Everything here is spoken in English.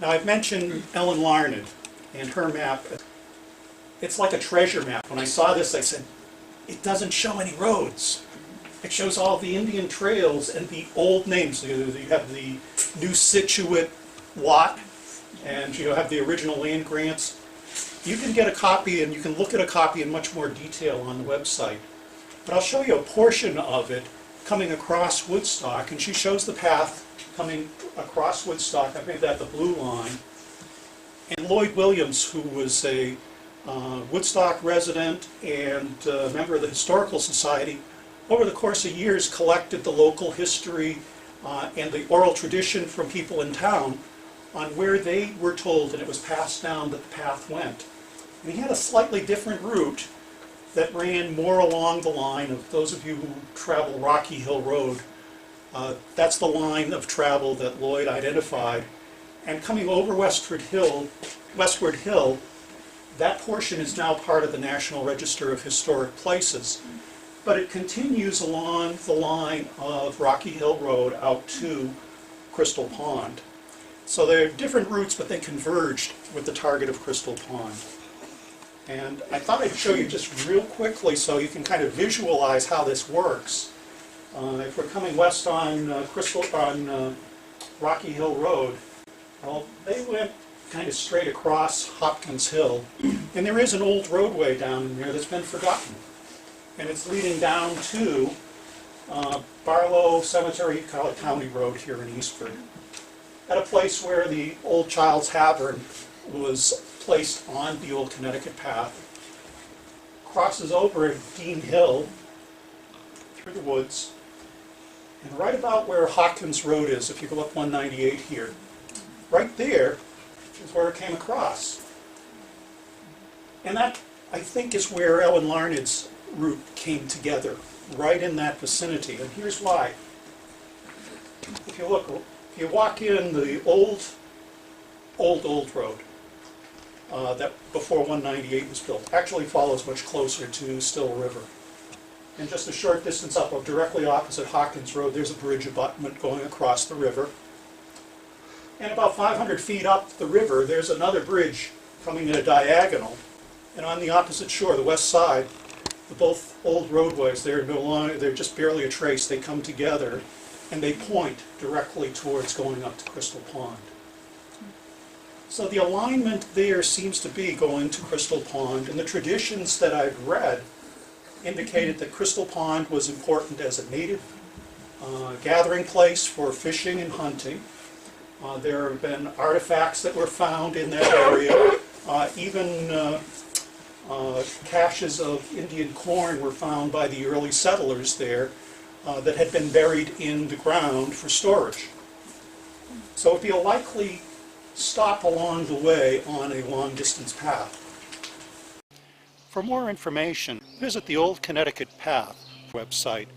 Now I've mentioned Ellen Larned and her map. It's like a treasure map. When I saw this I said, it doesn't show any roads. It shows all the Indian trails and the old names. You have the New Situate lot, and you have the original land grants. You can get a copy, and you can look at a copy in much more detail on the website. But I'll show you a portion of it coming across Woodstock, and she shows the path coming across Woodstock. I made that the blue line. And Lloyd Williams, who was a Woodstock resident and member of the Historical Society, over the course of years collected the local history and the oral tradition from people in town on where they were told, and it was passed down, that the path went. And he had a slightly different route that ran more along the line of those of you who travel Rocky Hill Road. That's the line of travel that Lloyd identified. And coming over Westward Hill, that portion is now part of the National Register of Historic Places. But it continues along the line of Rocky Hill Road out to Crystal Pond. So they're different routes, but they converged with the target of Crystal Pond. And I thought I'd show you just real quickly so you can kind of visualize how this works. If we're coming west on Rocky Hill Road, well, they went kind of straight across Hopkins Hill, and there is an old roadway down in there that's been forgotten. And it's leading down to Barlow Cemetery, County Road here in Eastford, at a place where the old Child's Tavern was placed on the old Connecticut path, crosses over Dean Hill through the woods, and right about where Hopkins Road is, if you go up 198 here, right there is where it came across. And that, I think, is where Ellen Larned's route came together, right in that vicinity. And here's why. If you walk in the old road that before 198 was built, actually follows much closer to Still River. And just a short distance up, directly opposite Hawkins Road, there's a bridge abutment going across the river. And about 500 feet up the river, there's another bridge coming in a diagonal. And on the opposite shore, the west side, both old roadways, they're just barely a trace. They come together and they point directly towards going up to Crystal Pond. So the alignment there seems to be going to Crystal Pond, and the traditions that I've read indicated that Crystal Pond was important as a native gathering place for fishing and hunting. There have been artifacts that were found in that area. Even caches of Indian corn were found by the early settlers there that had been buried in the ground for storage. So it would be a likely stop along the way on a long-distance path. For more information, visit the Old Connecticut Path website